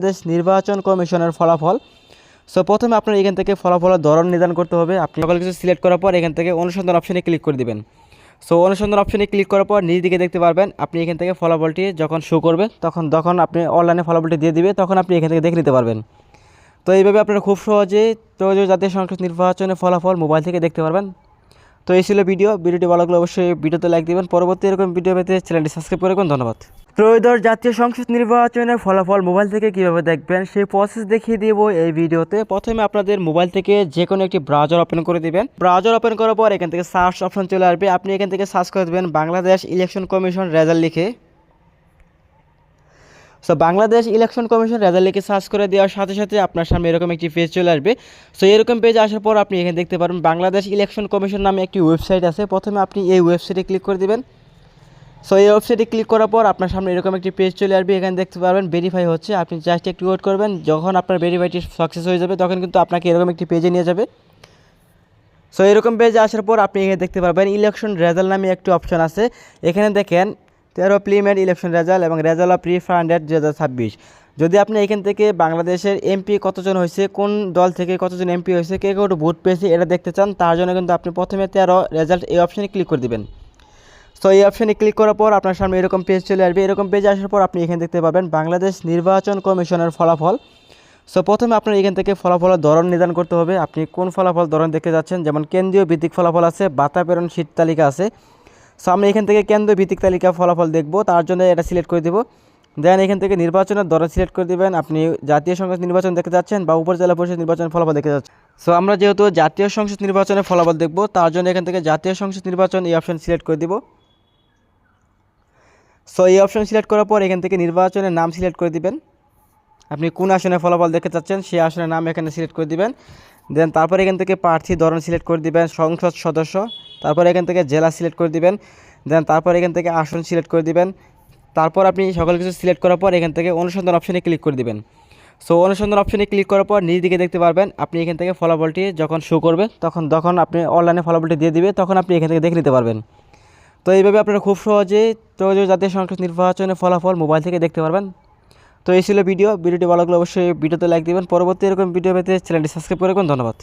দেশ নির্বাচন কমিশনের ফলাফল। সো প্রথমে আপনার এখান থেকে ফলাফলের ধরন নির্ধারণ করতে হবে। আপনি সকল কিছু সিলেক্ট করার পর এখান থেকে অনুসন্ধান অপশনে ক্লিক করে দিবেন। সো অনুসন্ধান অপশনে ক্লিক করার পর নিজ দিকে দেখতে পারবেন আপনি এখান থেকে ফলাফলটি যখন শো করবে তখন আপনি অনলাইনে ফলাফলটি দিয়ে দিবে, তখন আপনি এখান থেকে দেখে নিতে পারবেন। তো এইভাবে আপনারা খুব সহজেই ত্রয়োদশ জাতীয় সংসদ নির্বাচনের ফলাফল মোবাইল থেকে দেখতে পারবেন। তো এই ছিল ভিডিওটি ভালো লাগলে অবশ্যই ভিডিওতে লাইক দিবেন। পরবর্তী এরকম ভিডিও পেতে চ্যানেলটি সাবস্ক্রাইব করে রাখুন। ধন্যবাদ। ত্রয়োদশ জাতীয় সংসদ নির্বাচনের ফলাফল মোবাইল থেকে কীভাবে দেখবেন সেই প্রসেস দেখিয়ে দিব এই ভিডিওতে। প্রথমে আপনাদের মোবাইল থেকে যে কোনো একটি ব্রাউজার ওপেন করে দিবেন। ব্রাউজার ওপেন করার পর এখান থেকে সার্চ অপশন চলে আসবে। আপনি এখান থেকে সার্চ করে দেবেন বাংলাদেশ ইলেকশন কমিশন রেজাল্ট লিখে। So Bangladesh election commission result লিখে সার্চ করে দেওয়ার সাথে সাথে আপনার সামনে এরকম একটি পেজ চলে আসবে। সো এরকম পেজ আসার পর আপনি এখানে দেখতে পারবেন বাংলাদেশ ইলেকশন কমিশন নামে একটি ওয়েবসাইট আছে। প্রথমে আপনি এই ওয়েবসাইটে ক্লিক করে দেবেন। সো এই ওয়েবসাইটে ক্লিক করার পর আপনার সামনে এরকম একটি পেজ চলে আসবে। এখানে দেখতে পারবেন ভেরিফাই হচ্ছে। আপনি জাস্ট একটু ওয়েট করবেন। যখন আপনার ভেরিফাইটি সাকসেস হয়ে যাবে তখন কিন্তু আপনাকে এরকম একটি পেজে নিয়ে যাবে। সো এরকম পেজে আসার পর আপনি এখানে দেখতে পারবেন ইলেকশন রেজাল্ট নামে একটি অপশন আছে। এখানে দেখেন 13 প্রিলিমিনারি ইলেকশন রেজাল্ট এবং রেজাল্ট অফ প্রি-ফান্ডেড 2026। যদি আপনি এখান থেকে বাংলাদেশের এমপি কতজন হয়েছে, কোন দল থেকে কতজন এমপি হয়েছে, কে কত ভোট পেয়েছে এটা দেখতে চান, তার জন্য কিন্তু আপনি প্রথমে 13 রেজাল্ট এই অপশানে ক্লিক করে দেবেন। সো এই অপশানে ক্লিক করার পর আপনার সামনে এরকম পেজ চলে আসবে। এরকম পেজ আসার পর আপনি এখানে দেখতে পাবেন বাংলাদেশ নির্বাচন কমিশনের ফলাফল। সো প্রথমে আপনার এখান থেকে ফলাফলের ধরন নির্ধারণ করতে হবে। আপনি কোন ফলাফল ধরন দেখতে যাচ্ছেন, যেমন কেন্দ্রীয় ভিত্তিক ফলাফল আছে, বার্তা প্রেরণ শীট তালিকা আছে। সো আমি এখান থেকে কেন্দ্রীয় ভিত্তিক তালিকা ফলাফল দেখব, তার জন্য এটা সিলেক্ট করে দেবো। দেন এখান থেকে নির্বাচনের ধরন সিলেক্ট করে দেবেন। আপনি জাতীয় সংসদ নির্বাচন দেখতে যাচ্ছেন বা উপজেলা পরিষদ নির্বাচনের ফলাফল দেখতে যাচ্ছেন। সো আমরা যেহেতু জাতীয় সংসদ নির্বাচনের ফলাফল দেখব, তার জন্য এখান থেকে জাতীয় সংসদ নির্বাচন এই অপশন সিলেক্ট করে দিব। সো এই অপশন সিলেক্ট করার পর এখান থেকে নির্বাচনের নাম সিলেক্ট করে দিবেন। আপনি কোন আসনে ফলাফল দেখতে চাচ্ছেন সেই আসনের নাম এখানে সিলেক্ট করে দিবেন। দেন তারপর এখান থেকে প্রার্থী ধরন সিলেক্ট করে দিবেন, সংসদ সদস্য, তারপর এখান থেকে জেলা সিলেক্ট করে দিবেন। দেন তারপর এখান থেকে আসন সিলেক্ট করে দিবেন। তারপর আপনি সকল কিছু সিলেক্ট করার পর এখান থেকে অনুসন্ধান অপশনে ক্লিক করে দিবেন। সো অনুসন্ধান অপশনে ক্লিক করার পর নিজ দিকে দেখতে পারবেন আপনি এখান থেকে ফলাফলটি যখন শো করবে তখন আপনি অনলাইনে ফলাফলটি দিয়ে দিবে, তখন আপনি এখান থেকে দেখে নিতে পারবেন। তো এইভাবে আপনারা খুব সহজেই ত্রয়োদশ জাতীয় সংসদ নির্বাচনের ফলাফল মোবাইল থেকে দেখতে পারবেন। তো এই ছিল ভিডিওটি ভালো লাগলে অবশ্যই ভিডিওতে লাইক দিবেন। পরবর্তী এরকম ভিডিও পেতে চ্যানেলটি সাবস্ক্রাইব করে রাখুন। ধন্যবাদ।